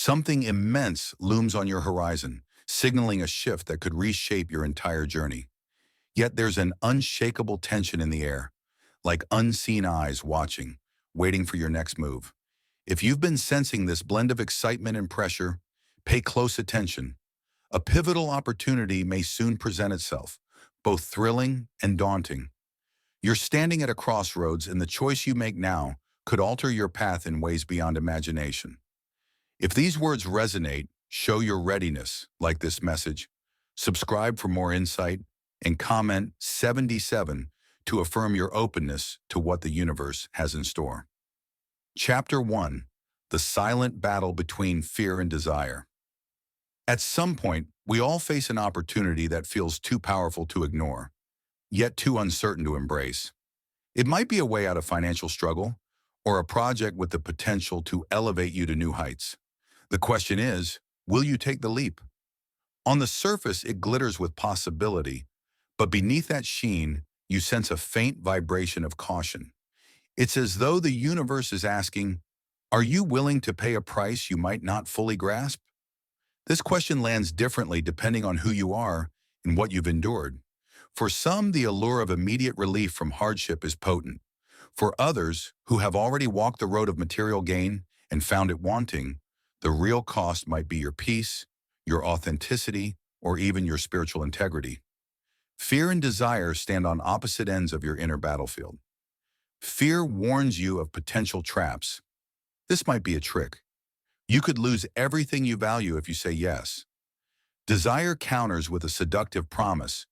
Something immense looms on your horizon, signaling a shift that could reshape your entire journey. Yet there's an unshakable tension in the air, like unseen eyes watching, waiting for your next move. If you've been sensing this blend of excitement and pressure, pay close attention. A pivotal opportunity may soon present itself, both thrilling and daunting. You're standing at a crossroads, and the choice you make now could alter your path in ways beyond imagination. If these words resonate, show your readiness, like this message, subscribe for more insight, and comment 77 to affirm your openness to what the universe has in store. Chapter 1: The Silent Battle Between Fear and Desire. At some point, we all face an opportunity that feels too powerful to ignore, yet too uncertain to embrace. It might be a way out of financial struggle, or a project with the potential to elevate you to new heights. The question is, will you take the leap? On the surface, it glitters with possibility, but beneath that sheen, you sense a faint vibration of caution. It's as though the universe is asking, are you willing to pay a price you might not fully grasp? This question lands differently depending on who you are and what you've endured. For some, the allure of immediate relief from hardship is potent. For others, who have already walked the road of material gain and found it wanting, the real cost might be your peace, your authenticity, or even your spiritual integrity. Fear and desire stand on opposite ends of your inner battlefield. Fear warns you of potential traps. This might be a trick. You could lose everything you value if you say yes. Desire counters with a seductive promise.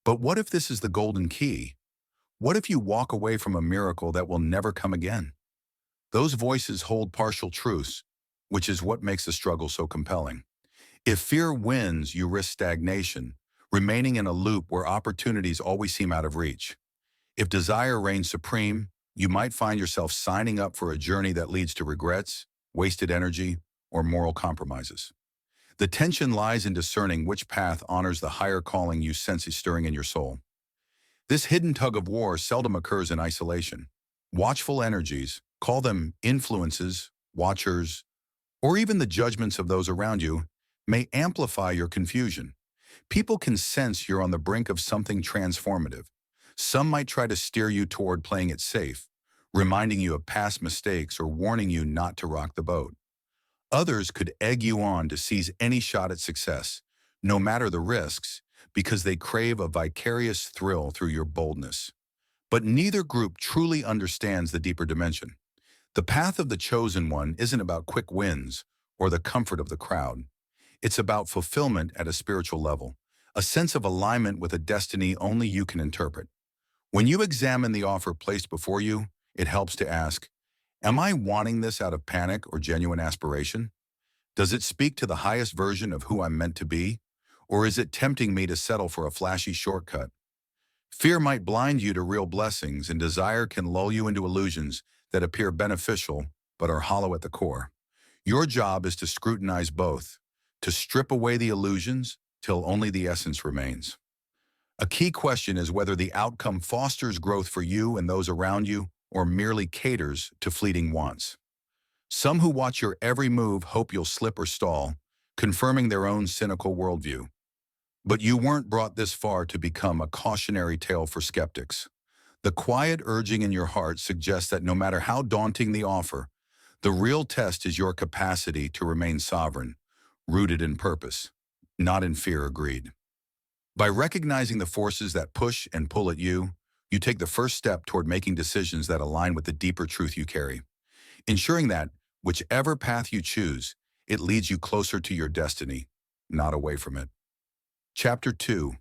But what if this is the golden key? What if you walk away from a miracle that will never come again? Those voices hold partial truths, which is what makes the struggle so compelling. If fear wins, you risk stagnation, remaining in a loop where opportunities always seem out of reach. If desire reigns supreme, you might find yourself signing up for a journey that leads to regrets, wasted energy, or moral compromises. The tension lies in discerning which path honors the higher calling you sense is stirring in your soul. This hidden tug-of-war seldom occurs in isolation. Watchful energies, call them influences, watchers, or even the judgments of those around you, may amplify your confusion. People can sense you're on the brink of something transformative. Some might try to steer you toward playing it safe, reminding you of past mistakes or warning you not to rock the boat. Others could egg you on to seize any shot at success, no matter the risks, because they crave a vicarious thrill through your boldness. But neither group truly understands the deeper dimension. The path of the chosen one isn't about quick wins or the comfort of the crowd. It's about fulfillment at a spiritual level, a sense of alignment with a destiny only you can interpret. When you examine the offer placed before you, it helps to ask, am I wanting this out of panic or genuine aspiration? Does it speak to the highest version of who I'm meant to be? Or is it tempting me to settle for a flashy shortcut? Fear might blind you to real blessings, and desire can lull you into illusions that appear beneficial but are hollow at the core. Your job is to scrutinize both, to strip away the illusions till only the essence remains. A key question is whether the outcome fosters growth for you and those around you, or merely caters to fleeting wants. Some who watch your every move hope you'll slip or stall, confirming their own cynical worldview. But you weren't brought this far to become a cautionary tale for skeptics. The quiet urging in your heart suggests that no matter how daunting the offer, the real test is your capacity to remain sovereign, rooted in purpose, not in fear or greed. By recognizing the forces that push and pull at you, you take the first step toward making decisions that align with the deeper truth you carry, ensuring that, whichever path you choose, it leads you closer to your destiny, not away from it. Chapter 2: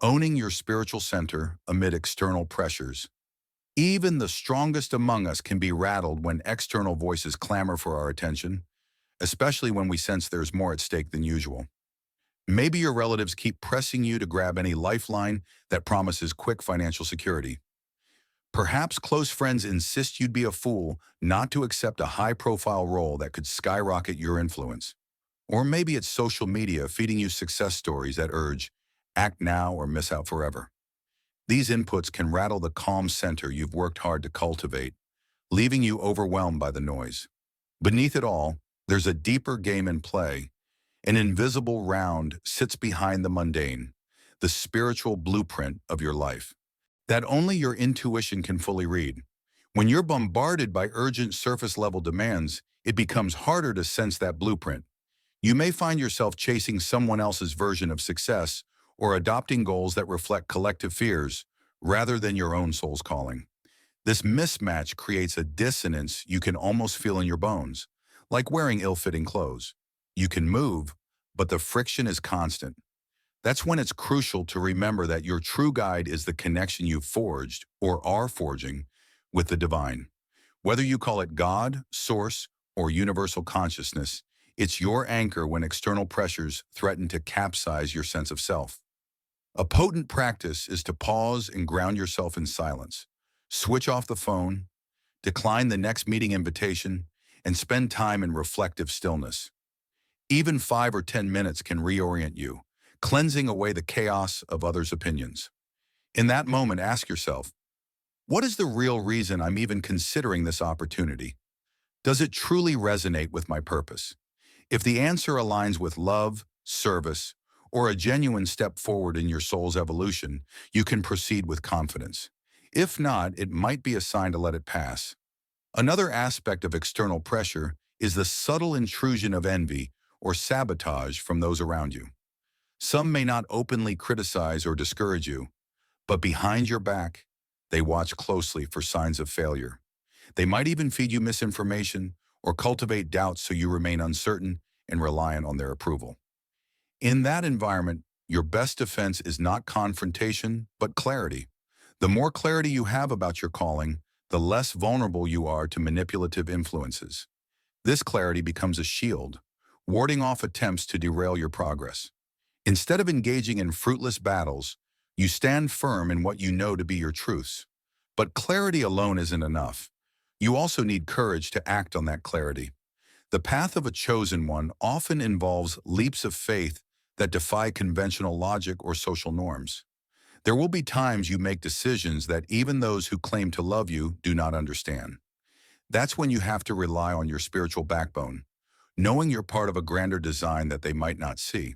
Owning Your Spiritual Center Amid External Pressures. Even the strongest among us can be rattled when external voices clamor for our attention, especially when we sense there's more at stake than usual. Maybe your relatives keep pressing you to grab any lifeline that promises quick financial security. Perhaps close friends insist you'd be a fool not to accept a high-profile role that could skyrocket your influence. Or maybe it's social media feeding you success stories that urge, act now or miss out forever. These inputs can rattle the calm center you've worked hard to cultivate, leaving you overwhelmed by the noise. Beneath it all, There's a deeper game in play. An invisible round sits behind the mundane, the spiritual blueprint of your life, that only your intuition can fully read. When you're bombarded by urgent surface-level demands, it becomes harder to sense that blueprint. You may find yourself chasing someone else's version of success or adopting goals that reflect collective fears rather than your own soul's calling. This mismatch creates a dissonance you can almost feel in your bones, like wearing ill-fitting clothes. You can move, but the friction is constant. That's when it's crucial to remember that your true guide is the connection you've forged or are forging with the divine. Whether you call it God, Source, or universal consciousness, it's your anchor when external pressures threaten to capsize your sense of self. A potent practice is to pause and ground yourself in silence. Switch off the phone, decline the next meeting invitation, and spend time in reflective stillness. Even 5 or 10 minutes can reorient you, cleansing away the chaos of others' opinions. In that moment, ask yourself, what is the real reason I'm even considering this opportunity? Does it truly resonate with my purpose? If the answer aligns with love, service, or a genuine step forward in your soul's evolution, you can proceed with confidence. If not, it might be a sign to let it pass. Another aspect of external pressure is the subtle intrusion of envy or sabotage from those around you. Some may not openly criticize or discourage you, but behind your back, they watch closely for signs of failure. They might even feed you misinformation or cultivate doubts so you remain uncertain and reliant on their approval. In that environment, your best defense is not confrontation, but clarity. The more clarity you have about your calling, the less vulnerable you are to manipulative influences. This clarity becomes a shield, warding off attempts to derail your progress. Instead of engaging in fruitless battles, you stand firm in what you know to be your truths. But clarity alone isn't enough. You also need courage to act on that clarity. The path of a chosen one often involves leaps of faith that defy conventional logic or social norms. There will be times you make decisions that even those who claim to love you do not understand. That's when you have to rely on your spiritual backbone, knowing you're part of a grander design that they might not see.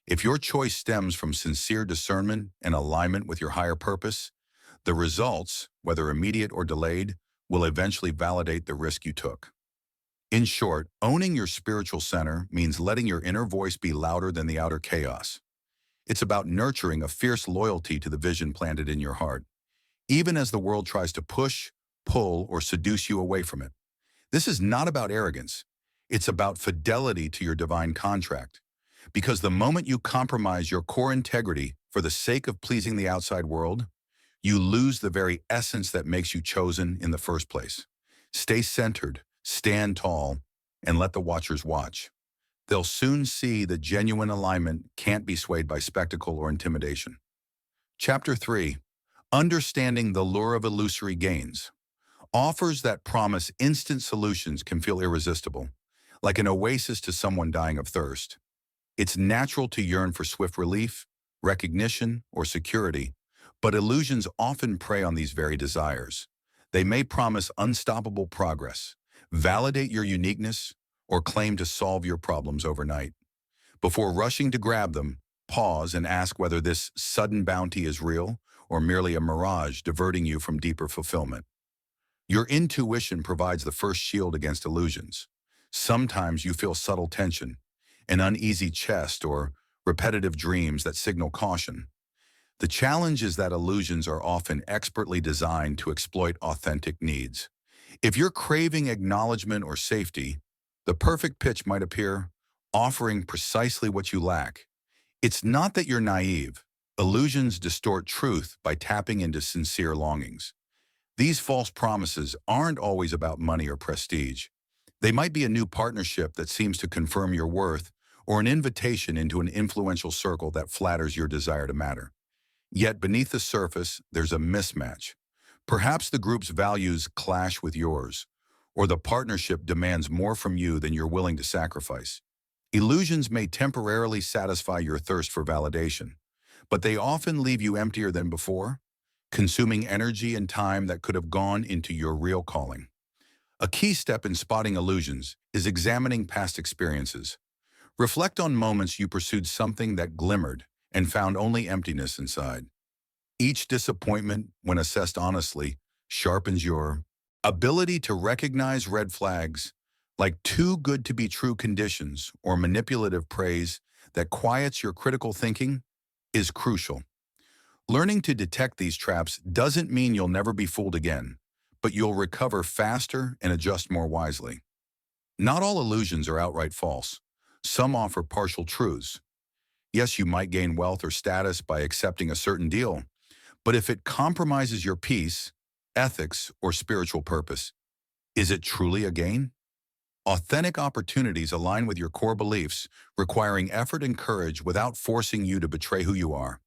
If your choice stems from sincere discernment and alignment with your higher purpose, the results, whether immediate or delayed, will eventually validate the risk you took. In short, owning your spiritual center means letting your inner voice be louder than the outer chaos. It's about nurturing a fierce loyalty to the vision planted in your heart, even as the world tries to push, pull, or seduce you away from it. This is not about arrogance. It's about fidelity to your divine contract. Because the moment you compromise your core integrity for the sake of pleasing the outside world, you lose the very essence that makes you chosen in the first place. Stay centered, stand tall, and let the watchers watch. They'll soon see that genuine alignment can't be swayed by spectacle or intimidation. Chapter 3. Understanding the lure of illusory gains. Offers that promise instant solutions can feel irresistible, like an oasis to someone dying of thirst. It's natural to yearn for swift relief, recognition, or security, but illusions often prey on these very desires. They may promise unstoppable progress, validate your uniqueness, or claim to solve your problems overnight. Before rushing to grab them, pause and ask whether this sudden bounty is real or merely a mirage diverting you from deeper fulfillment. Your intuition provides the first shield against illusions. Sometimes you feel subtle tension, an uneasy chest, or repetitive dreams that signal caution. The challenge is that illusions are often expertly designed to exploit authentic needs. If you're craving acknowledgement or safety, the perfect pitch might appear, offering precisely what you lack. It's not that you're naive. Illusions distort truth by tapping into sincere longings. These false promises aren't always about money or prestige. They might be a new partnership that seems to confirm your worth, or an invitation into an influential circle that flatters your desire to matter. Yet beneath the surface, there's a mismatch. Perhaps the group's values clash with yours, or the partnership demands more from you than you're willing to sacrifice. Illusions may temporarily satisfy your thirst for validation, but they often leave you emptier than before, consuming energy and time that could have gone into your real calling. A key step in spotting illusions is examining past experiences. Reflect on moments you pursued something that glimmered and found only emptiness inside. Each disappointment, when assessed honestly, sharpens your ability to recognize red flags, like too good to be true conditions or manipulative praise that quiets your critical thinking, is crucial. Learning to detect these traps doesn't mean you'll never be fooled again, but you'll recover faster and adjust more wisely. Not all illusions are outright false. Some offer partial truths. Yes, you might gain wealth or status by accepting a certain deal, but if it compromises your peace, ethics, or spiritual purpose, is it truly a gain? Authentic opportunities align with your core beliefs, requiring effort and courage without forcing you to betray who you are.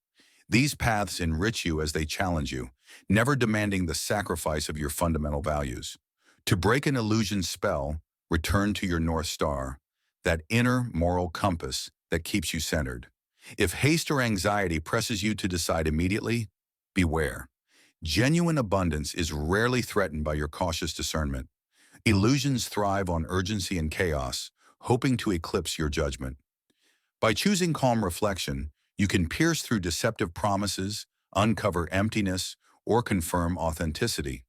These paths enrich you as they challenge you, never demanding the sacrifice of your fundamental values. To break an illusion spell, return to your North Star, that inner moral compass that keeps you centered. If haste or anxiety presses you to decide immediately, beware. Genuine abundance is rarely threatened by your cautious discernment. Illusions thrive on urgency and chaos, hoping to eclipse your judgment. By choosing calm reflection, you can pierce through deceptive promises, uncover emptiness, or confirm authenticity.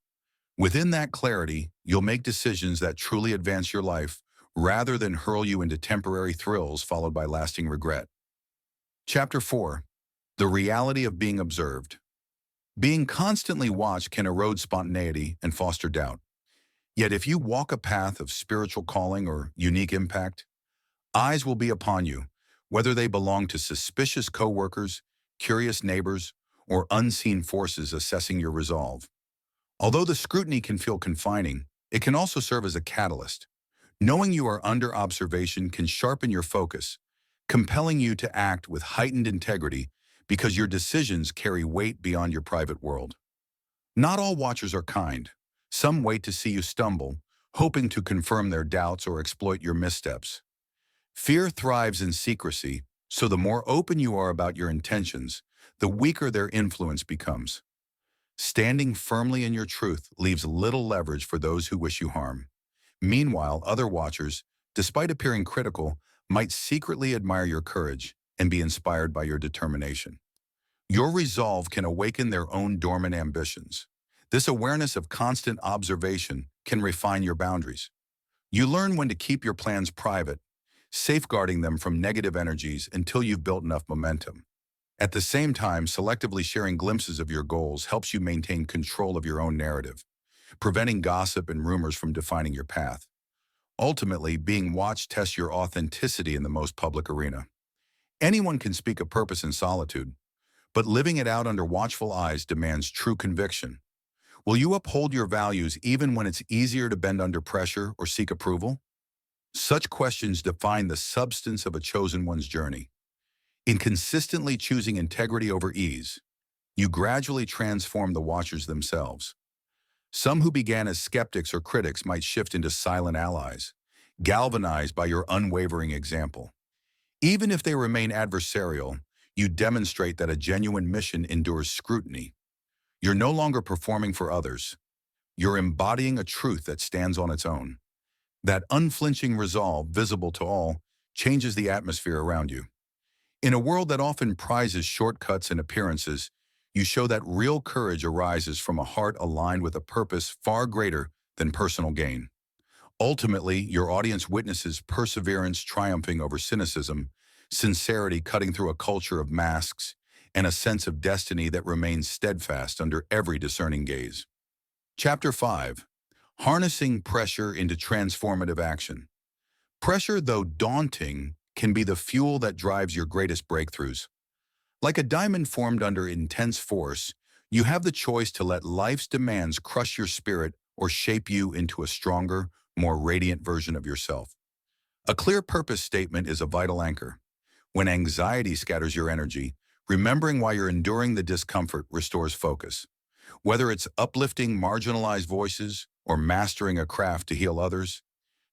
Within that clarity, you'll make decisions that truly advance your life rather than hurl you into temporary thrills followed by lasting regret. Chapter 4. The Reality of Being Observed. Being constantly watched can erode spontaneity and foster doubt. Yet if you walk a path of spiritual calling or unique impact, eyes will be upon you, whether they belong to suspicious coworkers, curious neighbors, or unseen forces assessing your resolve. Although the scrutiny can feel confining, it can also serve as a catalyst. Knowing you are under observation can sharpen your focus, compelling you to act with heightened integrity because your decisions carry weight beyond your private world. Not all watchers are kind. Some wait to see you stumble, hoping to confirm their doubts or exploit your missteps. Fear thrives in secrecy, so the more open you are about your intentions, the weaker their influence becomes. Standing firmly in your truth leaves little leverage for those who wish you harm. Meanwhile, other watchers, despite appearing critical, might secretly admire your courage and be inspired by your determination. Your resolve can awaken their own dormant ambitions. This awareness of constant observation can refine your boundaries. You learn when to keep your plans private, safeguarding them from negative energies until you've built enough momentum. At the same time, selectively sharing glimpses of your goals helps you maintain control of your own narrative, preventing gossip and rumors from defining your path. Ultimately, being watched tests your authenticity in the most public arena. Anyone can speak a purpose in solitude, but living it out under watchful eyes demands true conviction. Will you uphold your values even when it's easier to bend under pressure or seek approval? Such questions define the substance of a chosen one's journey. In consistently choosing integrity over ease, you gradually transform the watchers themselves. Some who began as skeptics or critics might shift into silent allies, galvanized by your unwavering example. Even if they remain adversarial, you demonstrate that a genuine mission endures scrutiny. You're no longer performing for others. You're embodying a truth that stands on its own. That unflinching resolve, visible to all, changes the atmosphere around you. In a world that often prizes shortcuts and appearances, you show that real courage arises from a heart aligned with a purpose far greater than personal gain. Ultimately, your audience witnesses perseverance triumphing over cynicism, sincerity cutting through a culture of masks, and a sense of destiny that remains steadfast under every discerning gaze. Chapter 5. Harnessing Pressure into Transformative Action. Pressure, though daunting, can be the fuel that drives your greatest breakthroughs. Like a diamond formed under intense force, you have the choice to let life's demands crush your spirit or shape you into a stronger, more radiant version of yourself. A clear purpose statement is a vital anchor. When anxiety scatters your energy, remembering why you're enduring the discomfort restores focus. Whether it's uplifting marginalized voices or mastering a craft to heal others,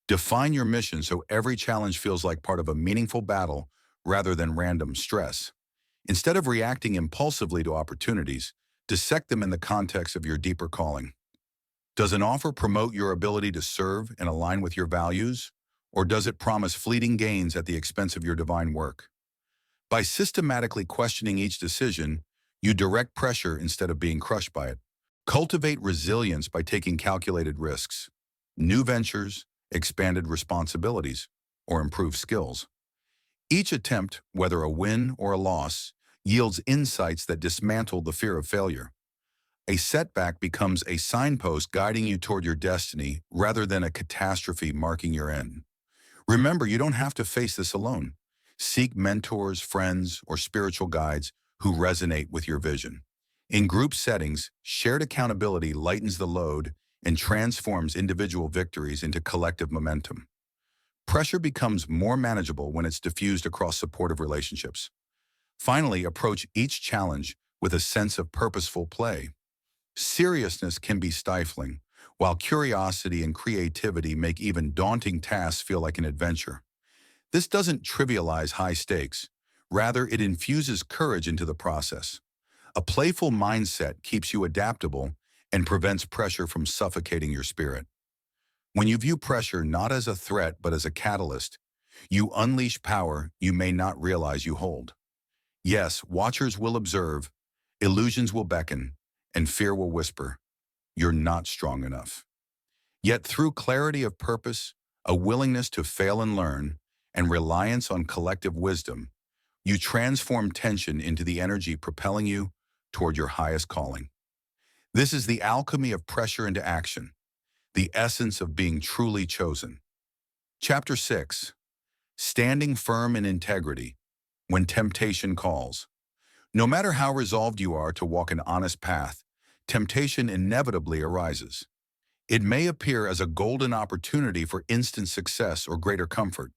define your mission so every challenge feels like part of a meaningful battle rather than random stress. Instead of reacting impulsively to opportunities, dissect them in the context of your deeper calling. Does an offer promote your ability to serve and align with your values, or does it promise fleeting gains at the expense of your divine work? By systematically questioning each decision, you direct pressure instead of being crushed by it. Cultivate resilience by taking calculated risks, new ventures, expanded responsibilities, or improved skills. Each attempt, whether a win or a loss, yields insights that dismantle the fear of failure. A setback becomes a signpost guiding you toward your destiny rather than a catastrophe marking your end. Remember, you don't have to face this alone. Seek mentors, friends, or spiritual guides who resonate with your vision. In group settings, shared accountability lightens the load and transforms individual victories into collective momentum. Pressure becomes more manageable when it's diffused across supportive relationships. Finally, approach each challenge with a sense of purposeful play. Seriousness can be stifling, while curiosity and creativity make even daunting tasks feel like an adventure. This doesn't trivialize high stakes. Rather, it infuses courage into the process. A playful mindset keeps you adaptable and prevents pressure from suffocating your spirit. When you view pressure not as a threat but as a catalyst, you unleash power you may not realize you hold. Yes, watchers will observe, illusions will beckon, and fear will whisper, "You're not strong enough." Yet through clarity of purpose, a willingness to fail and learn, and reliance on collective wisdom, you transform tension into the energy propelling you toward your highest calling. This is the alchemy of pressure into action, the essence of being truly chosen. Chapter 6. Standing firm in integrity when temptation calls. No matter how resolved you are to walk an honest path, temptation inevitably arises. It may appear as a golden opportunity for instant success or greater comfort,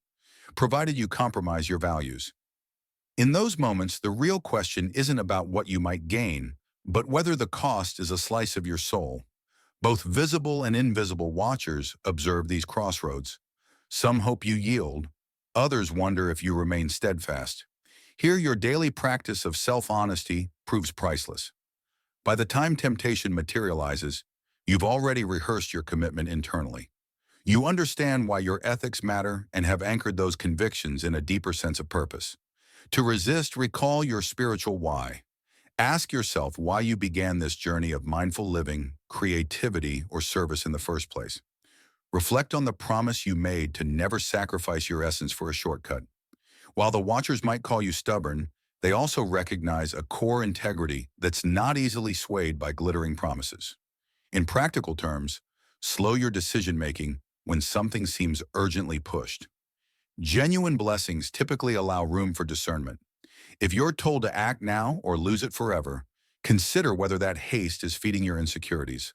provided you compromise your values. In those moments, the real question isn't about what you might gain, but whether the cost is a slice of your soul. Both visible and invisible watchers observe these crossroads. Some hope you yield, others wonder if you remain steadfast. Here, your daily practice of self-honesty proves priceless. By the time temptation materializes, you've already rehearsed your commitment internally. You understand why your ethics matter and have anchored those convictions in a deeper sense of purpose. To resist, recall your spiritual why. Ask yourself why you began this journey of mindful living, creativity, or service in the first place. Reflect on the promise you made to never sacrifice your essence for a shortcut. While the watchers might call you stubborn, they also recognize a core integrity that's not easily swayed by glittering promises. In practical terms, slow your decision-making when something seems urgently pushed. Genuine blessings typically allow room for discernment. If you're told to act now or lose it forever, consider whether that haste is feeding your insecurities.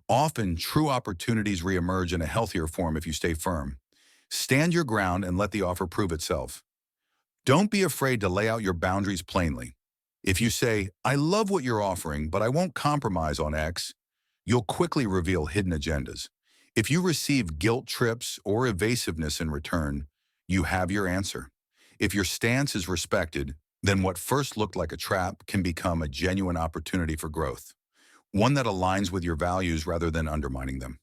Often, true opportunities reemerge in a healthier form if you stay firm. Stand your ground and let the offer prove itself. Don't be afraid to lay out your boundaries plainly. If you say, "I love what you're offering, but I won't compromise on X," you'll quickly reveal hidden agendas. If you receive guilt trips or evasiveness in return, you have your answer. If your stance is respected, then what first looked like a trap can become a genuine opportunity for growth, one that aligns with your values rather than undermining them.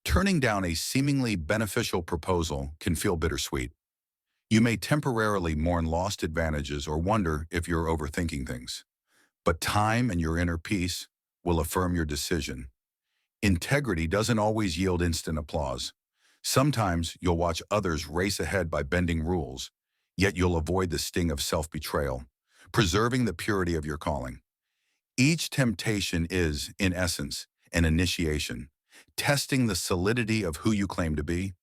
Turning down a seemingly beneficial proposal can feel bittersweet. You may temporarily mourn lost advantages or wonder if you're overthinking things. But time and your inner peace will affirm your decision. Integrity doesn't always yield instant applause. Sometimes you'll watch others race ahead by bending rules, yet you'll avoid the sting of self-betrayal, preserving the purity of your calling. Each temptation is, in essence, an initiation, testing the solidity of who you claim to be.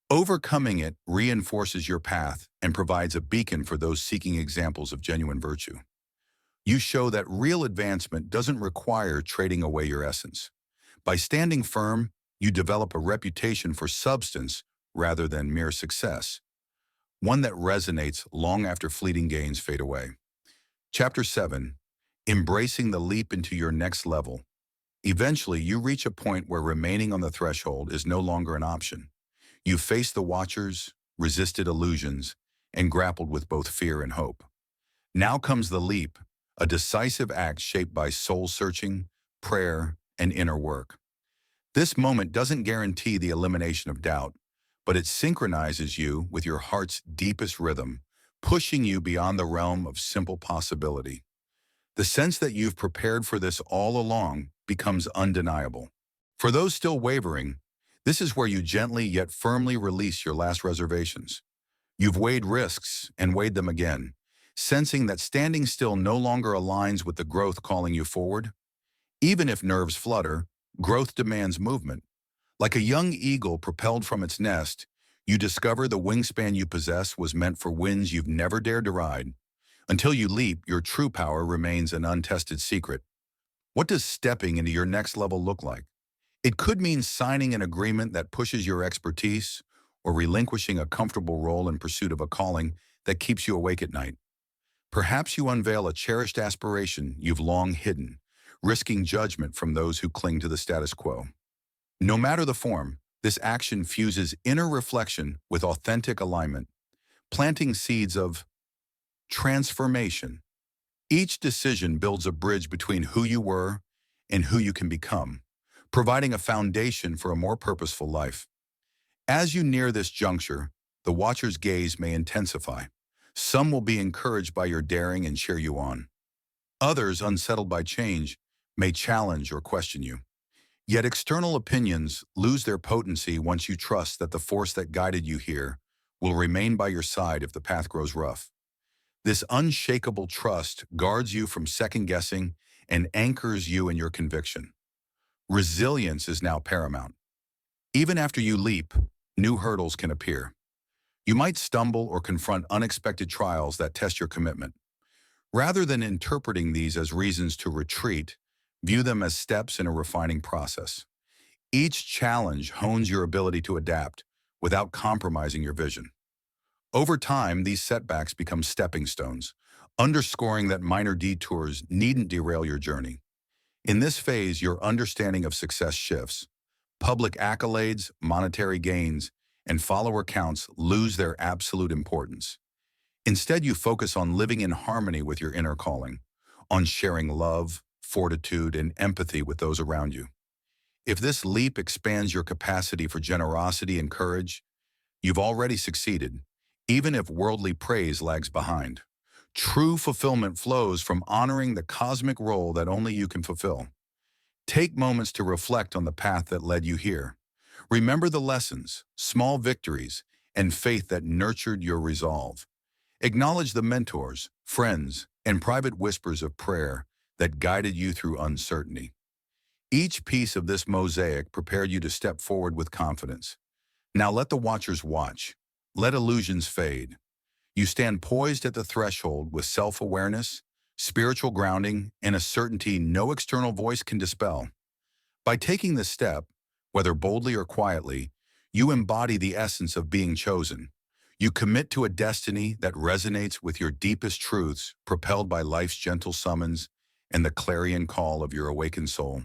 Overcoming it reinforces your path and provides a beacon for those seeking examples of genuine virtue. You show that real advancement doesn't require trading away your essence. By standing firm, you develop a reputation for substance rather than mere success, one that resonates long after fleeting gains fade away. Chapter 7. Embracing the leap into your next level. Eventually, you reach a point where remaining on the threshold is no longer an option. You faced the watchers, resisted illusions, and grappled with both fear and hope. Now comes the leap, a decisive act shaped by soul-searching, prayer, and inner work. This moment doesn't guarantee the elimination of doubt, but it synchronizes you with your heart's deepest rhythm, pushing you beyond the realm of simple possibility. The sense that you've prepared for this all along becomes undeniable. For those still wavering, this is where you gently yet firmly release your last reservations. You've weighed risks and weighed them again, sensing that standing still no longer aligns with the growth calling you forward. Even if nerves flutter, growth demands movement. Like a young eagle propelled from its nest, you discover the wingspan you possess was meant for winds you've never dared to ride. Until you leap, your true power remains an untested secret. What does stepping into your next level look like? It could mean signing an agreement that pushes your expertise or relinquishing a comfortable role in pursuit of a calling that keeps you awake at night. Perhaps you unveil a cherished aspiration you've long hidden, risking judgment from those who cling to the status quo. No matter the form, this action fuses inner reflection with authentic alignment, planting seeds of transformation. Each decision builds a bridge between who you were and who you can become, providing a foundation for a more purposeful life. As you near this juncture, the watcher's gaze may intensify. Some will be encouraged by your daring and cheer you on. Others, unsettled by change, may challenge or question you. Yet external opinions lose their potency once you trust that the force that guided you here will remain by your side if the path grows rough. This unshakable trust guards you from second-guessing and anchors you in your conviction. Resilience is now paramount. Even after you leap, new hurdles can appear. You might stumble or confront unexpected trials that test your commitment. Rather than interpreting these as reasons to retreat, view them as steps in a refining process. Each challenge hones your ability to adapt without compromising your vision. Over time, these setbacks become stepping stones, underscoring that minor detours needn't derail your journey. In this phase, your understanding of success shifts. Public accolades, monetary gains, and follower counts lose their absolute importance. Instead, you focus on living in harmony with your inner calling, on sharing love, fortitude, and empathy with those around you. If this leap expands your capacity for generosity and courage, you've already succeeded, even if worldly praise lags behind. True fulfillment flows from honoring the cosmic role that only you can fulfill. Take moments to reflect on the path that led you here. Remember the lessons, small victories, and faith that nurtured your resolve. Acknowledge the mentors, friends, and private whispers of prayer that guided you through uncertainty. Each piece of this mosaic prepared you to step forward with confidence. Now let the watchers watch. Let illusions fade. You stand poised at the threshold with self-awareness, spiritual grounding, and a certainty no external voice can dispel. By taking this step, whether boldly or quietly, you embody the essence of being chosen. You commit to a destiny that resonates with your deepest truths, propelled by life's gentle summons and the clarion call of your awakened soul.